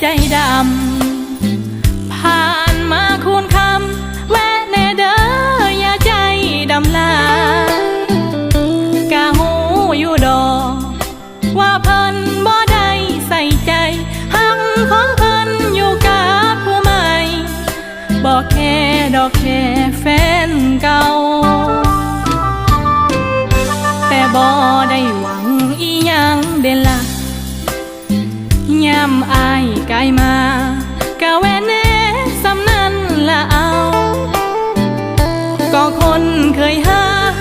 ใจดำผ่านมาคูณคำแวะแน่เด้ออย่าใจดำลากะหูอยู่ดอกว่าเพิ่นบ่ได้ใส่ใจหักของเพิ่นอยู่กับผู้ใหม่บอกแค่ดอกแค่แฟนเก่าแต่บ่ได้หวังอีหยังเด่นละยามอายกายมากะแว่แน่สำนั้นละเอาก็คนเคยหัก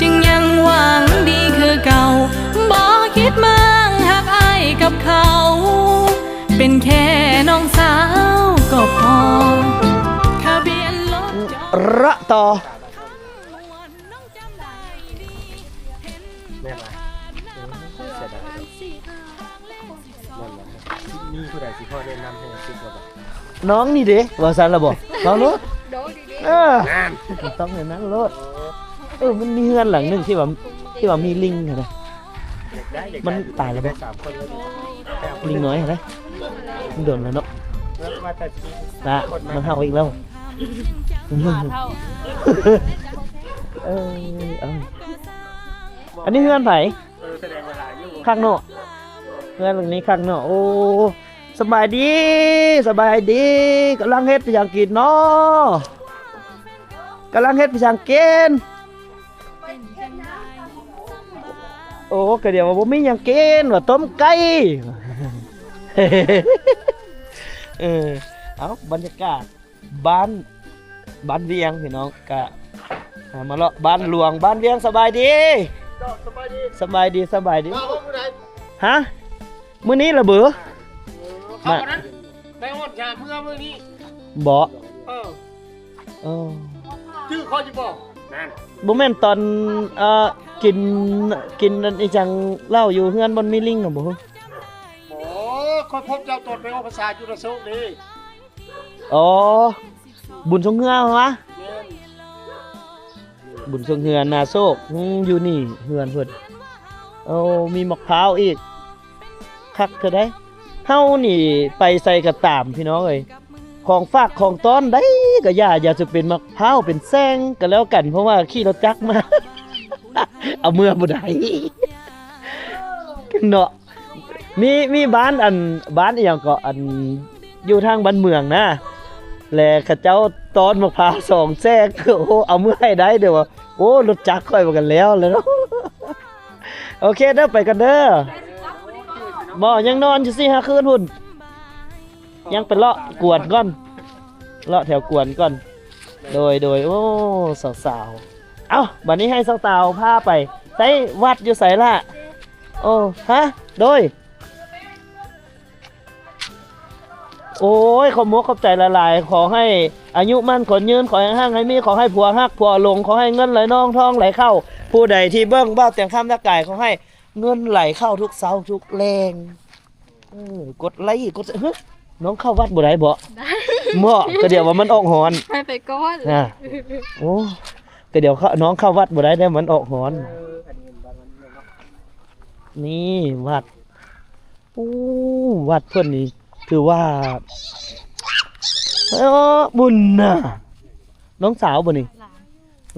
จึงยังหวังดีคือเก่าบ่คิดมั่งหักอายกับเขาเป็นแค่น้องสาวก็พอทะเบียนรถระต่อมีผู้ใดสิพ่อแนะนำให้ซื้อบ่ น้องนี่เด้ว่าซั่นล่ะบ่น้องรถงานต้องอย่างนั้นรถมันมีเฮือนหลังนึงที่ว่ามีลิงเหรอมันตายแล้วบ่ลิงน้อยเหรอมันโดนแล้วเนาะละมันเห่าอีกแล้วอันนี้เฮือนไผข้างนอกเฮือนหลังนี้ข้างนอกโอ้สบายดีกำลังเฮ็ดไปอย่างกินเนาะกำลังเฮ็ดไปอย่างกินโอ้ก็เดี๋ยวว่าบ่มีหยังกินว่าต้มไก่เอาบรรยากาศบ้านเวียงพี่น้องก็มาเลาะบ้านหลวงบ้านเวียงสบายดีฮะมื้อนี้ล่ะเบ้อมาได้ฮอดยาเมื่อนี้บ่ชื่อเขาสิบอกนั่นบ่แม่นตอนกินอีจังเหล้าอยู่เฮือนบ่มีลิงน่ะบ่โอ้ค่อยพบเจ้าตดไปว่าภาษาจุลโสดีอ๋อบุญทรงเฮือวะบุญทรงเฮือนาโศกอยู่นี่เฮือนเพิ่นมีมะพร้าวอีกคักเท่าใดเฮานี่ไปใส่กระตามพี่น้องเอ้ยของฝากของต้อนได้ก็อย่าจะเป็นมะพร้าวเป็นแซงก็แล้วกันเพราะว่าขี่รถจักรมาเอาเมื่อบ่ได้เนาะมีบ้านอีหยังก็อันอยู่ทางบ้านเมืองนะแลเขาเจ้าต้อนมะพร้าว2แซงโอ้เอาเมื่อให้ได้เด้อว่าโอ้รถจักรค่อยบ่กันแล้วเนาะโอเคเด้อไปกันเด้อบ่ยังนอนอยู่สิ5คืนหุ่นยังไปเลาะกวนก่อนเลาะแถวกวนก่อนโดยโอ้สาวๆเอ้าบัดนี้ให้สาวๆพาไปไสวัดอยู่ไสล่ะโอ้ฮะโดยโอ้ยขอบใจหลายๆขอให้อายุมั่นขอยืนขอให้ห้างให้มีขอให้ผัวฮักผัวหลงขอให้เงินไหลน้องทองไหลเข้าผู้ใดที่เบิ่งเบ้าเตียงคำตะไก่ขอให้เงินไหลเข้าทุกเสาทุกแรงกดไลค์กดน้องเข้าวัดบ่ได้บ่ได้เหมาะก็เดี๋ยวว่ามันออกหอนไปก่อนโอ้ก็เดี๋ยวน้องเข้าวัดบ่ได้มันออกหอนนี่วัดวัดเพิ่นนี่คือว่าบุญน่ะน้องสาวบ่นี่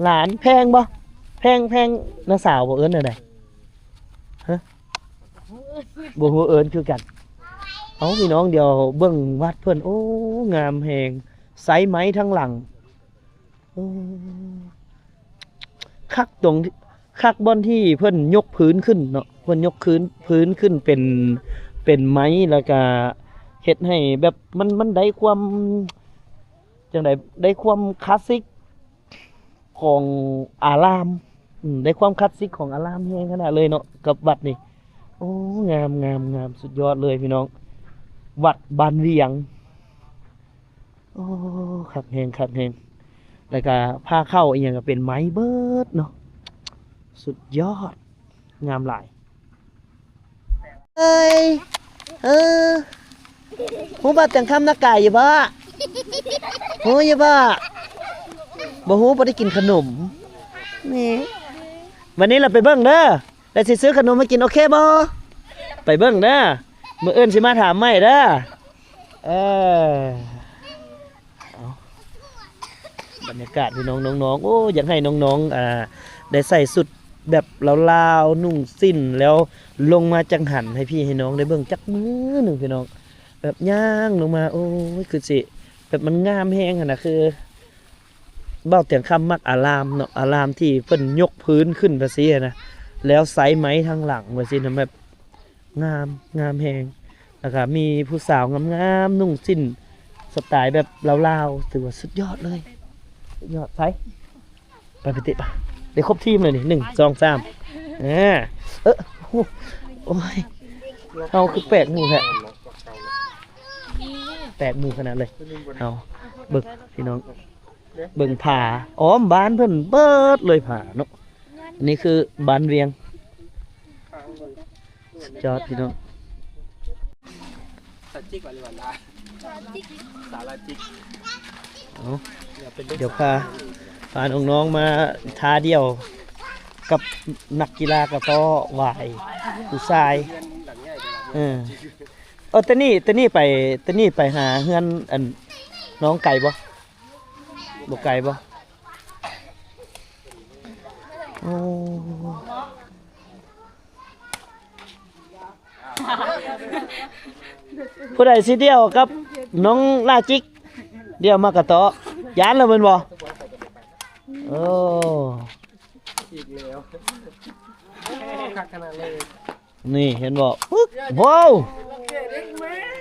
หลานแพงบ่แพงน้าสาวบ่เอิ้นอะไรฮะบ่ฮู้เอิ้นคือกันเอาพี่น้องเดี๋ยวเบิ่งวัดเพิ่นโอ้งามแฮงไซไม้ทั้งหลังคักตรงคักบ่อนที่เพิ่นยกพื้นขึ้นเนาะเพิ่นยกพื้นขึ้นเป็นไม้แล้วก็เฮ็ดให้แบบมันได้ความจังได๋ได้ความคลาสสิกของอารามได้ความคลาสสิกของอารามแฮงขนาดเลยเนาะกับวัดนี่โอ้งามสุดยอดเลยพี่น้องวัดบ้านเวียงโอ้คักแฮงแล้วก็พาเข้าอีหยังก็เป็นไม้เบิดเนาะสุดยอดงามหลายฮู้บ่จังคำนักไก่อยู่บ่ฮู้อยู่บ่ฮู้บ่ได้กินขนมนี่วันนี้เราไปเบิ่งเด้อแล้วสิซื้อขนมมากินโอเคบ่ไปเบิ่งเด้อมื้ออื่นสิมาถามใหม่เด้อ เอาบรรยากาศพี่น้องน้องๆโอ้อยากให้น้องๆได้ใส่สุดแบบลาวๆนุ่งสิ้นแล้วลงมาจังหันให้พี่ให้น้องได้เบิ่งจักมือหนึ่งพี่น้องแบบย่างลงมาโอ้ยคือสิแบบมันงามแฮงหั่นน่ะคือเบ้าเตียงคำมักอารามเนาะอารามที่เพิ่นยกพื้นขึ้นไปซี่นะแล้วไซส์ไม้ทางหลังไปซี่นะแบบงามแฮงแล้วก็มีผู้สาวงามๆนุ่งสิ้นสไตล์แบบลาวๆถือว่าสุดยอดเลยสุดยอดไปติปะได้ครบทีมเลยนี่1 2 3โอ้ยเอาคือแปลกมือแท้แปลกมือขนาดเลยเอาเบิ่งพี่น้องเบิ่งผาอ้อมบ้านเพิ่นเบิดเลยผาเนาะอันนี้คือบ้านเวียงสุดยอดพี่น้อง สาจิกว่าหรือว่าลาสาลาจิก เอาเดี๋ยวพาน้องๆมาท้าเดี่ยวกับนักกีฬากระต้อวายผู้ชายแต่นี่ไปหาเฮือนอันน้องไก่บ่ไก่บ่โอ้ผู้ใดสิเดียวกับน้องลาจิกเดียวมากระต้อยานแล้วแม่นบ่โอ้อีกแล้วคักขนาดเลยนี่เห็นบ่ปึ๊กว้าว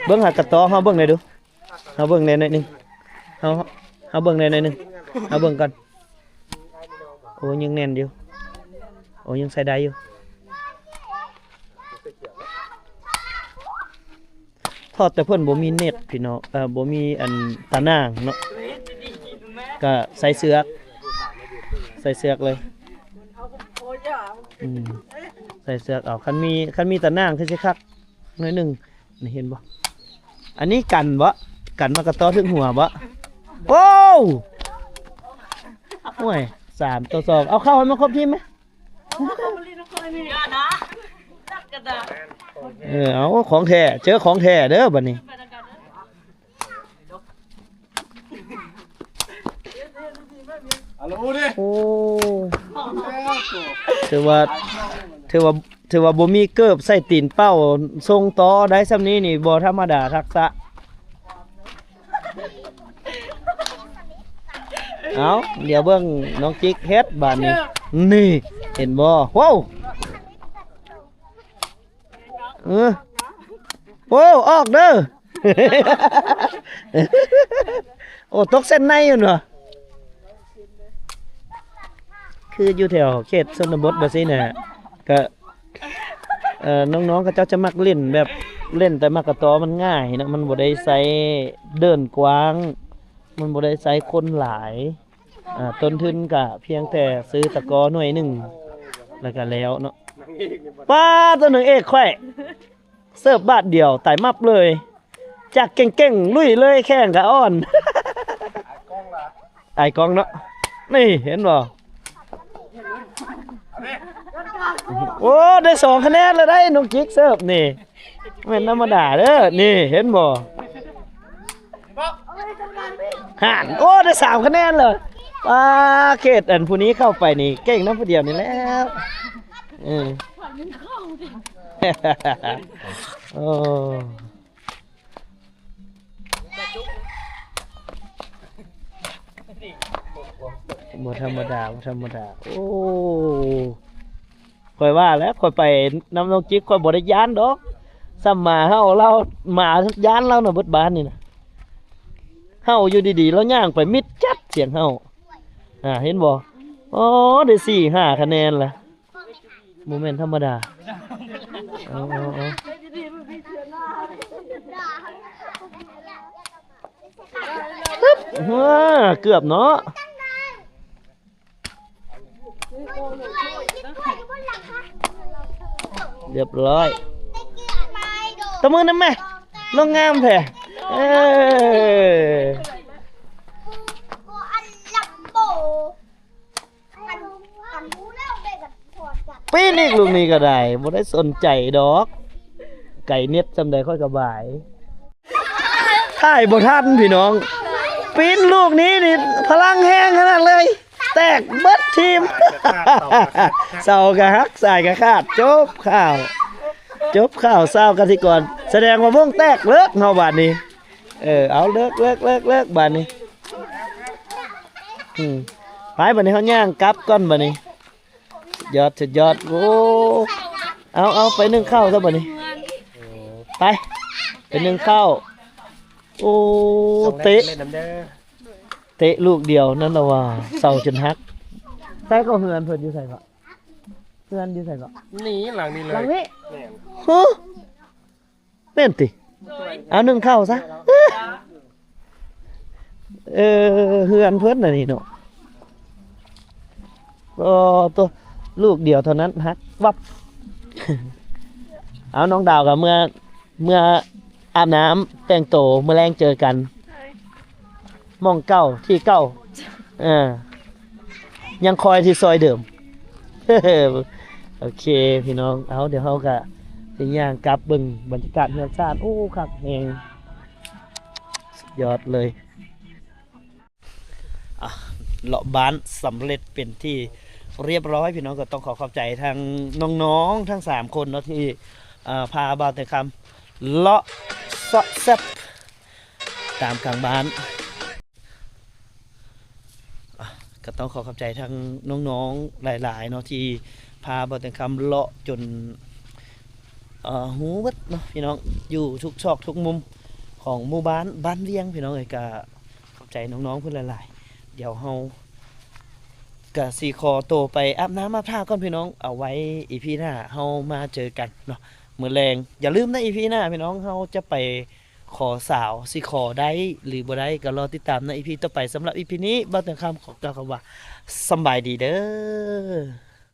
เบิ่งหากระต้อเฮาเบิ่งได้ดูเฮาเบิ่งได้หน่อยนึงเฮาเบิ่งได้หน่อยนึงเฮาเบิ่งก่อนโอ้ยังแน่นอยู่โอ้ยังใส่ได้อยู่ทอดแต่เพิ่นบ่มีเน็ตพี่น้องบ่มีอันตานางเนาะก็ใส่เสือกเลยใส่เสือกเอาคันมีตานางคือสิคักน้อยหนึงนี่เห็นบ่อันนี้กันบ่กันมากระต้อถึงหัวบ่โอ้โอ้ย3 ต่อ 2เอาเข้าให้มันครบทีมมั้ยเอาของแท้เจอของแท้เด้อบัดนี้ฮัลโหลดิ โอ้ถือว่าบ่มีเกิบใส่ตีนเป้าทรงต่อได้ซำนี้นี่บ่ธรรมดาทักษะเอาเดี๋ยวเบิ่งน้องจิ๊กเฮ็ดบาดนี้นี่เห็นบ่ว้าวโอ้ออกเด้อ โอ้ตกเส้นในอยู่เนาะคืออยู่แถวเขตชนบทแบบนี้น่ะก็น้องๆเขาเจ้าจะมักเล่นแบบเล่นแต่มากระตอมันง่ายนะมันบ่ได้ใช้เดินกว้างมันบ่ได้ใช้คนหลายต้นทุนก็เพียงแต่ซื้อตะกอหน่วยหนึงแล้วก็แล้วเนาะป้าตัวหนึ่งเอกค่อยเสิร์ฟบาทเดียวไต่มับเลยจากเก่งๆลุยเลยแข่งกับอ้อนไอ้กล้องเนาะนี่เห็นบ่โอ้ได้2 คะแนนแล้วได้น้องจิ๊กเสิร์ฟนี่ไม่ธรรมดาเด้อนี่เห็นบ่ห่านโอ้ได้3 คะแนนเลยป้าเขตอันผู้นี้เข้าไปนี่เก่งน้ำผู้เดียวนี่แล้วโอ้บ่ธรรมดาโอ้ค่อยว่าแล้วค่อยไปน้ำน้องจิ๊กค่อยบ่ได้ย้านดอกซ้ำมาเฮาเรามาย้านเราน่ะเบิดบ้านนี่น่ะเฮาอยู่ดีๆแล้วย่างไปมิดจัดเสียงเฮาเห็นบ่อ๋อได้4-5 คะแนนล่ะโมเมนต์ธรรมดาเกือบเนาะเรียบร้อยตะมือนั่นไหมลงงามแท้ปีนี้ลูกนี้ก็ได้บ่ได้สนใจดอกไก่เน็ตจำได้ค่อยกระบาย ถ่ายบ่ทันพี่น้องปีนลูกนี้นี่พลังแห้งขนาดเลย แตกเบิดทีม เสากะฮักสายกะขาดจบข่าวเศร้ากันทีก่อนแสดงว่าวงแตกเลิกเฮาบาดนี้เอาเลิกบาดนี้ไปบาดนี้เฮาย่างกลับก่อนบาดนี้สุดยอดโอ้เอาไปนึ่งข้าวซะบาดนี้ไปนึ่งข้าวโอ้เตะลูกเดียวนั่นล่ะว่าเศร้าจนฮักใส่ก็เฮือนเพิ่นอยู่ใส่ก็เฮือนอยู่ใส่ก็ นี่หลังนี้เลย หลังนี้ฮะเป็นติเอานึ่งข้าวซะเฮือนเพิ่นน่ะนี่เนาะตัวลูกเดียวเท่านั้นฮักวับ เอาน้องดาวกับเมื่ออาบน้ำแต่งโตวเมื่อแรงเจอกันมองเก้าที่เก้ายังคอยที่ซอยเดิม โอเคพี่น้องเอาเดี๋ยวเขาก็สิย่างกลับเบิ่งบรรยากาศเมืองชาติโอ้คักแฮงสุดยอดเลยเลาะบ้านสำเร็จเป็นที่เรียบร้อยพี่น้องก็ต้องขอขอบใจทางน้องๆทั้ง3คนเนาะที่พาบ่าวแต่คำเลาะเซาะแซ่บตามกลางบ้านก็ต้องขอขอบใจทางน้องๆหลายๆเนาะที่พาบ่าวแต่คำเลาะจนหูเบิดเนาะพี่น้องอยู่ทุกซอกทุกมุมของหมู่บ้านเวียงพี่น้องก็ขอบใจน้องๆเพิ่นหลายๆเดี๋ยวเฮากะสีคอโตไปอาบน้ำอาบท่าก่อนพี่น้องเอาไว้อีพีหน้าเฮามาเจอกันเนาะมื้อแรงอย่าลืมนะอีพีหน้าพี่น้องเฮาจะไปขอสาวสิขอได้หรือบ่ได้ก็รอติดตามในอีพีต่อไปสำหรับอีพีนี้บ่าวแต่คำขอกล่าวคำว่าสำบายดีเด้อ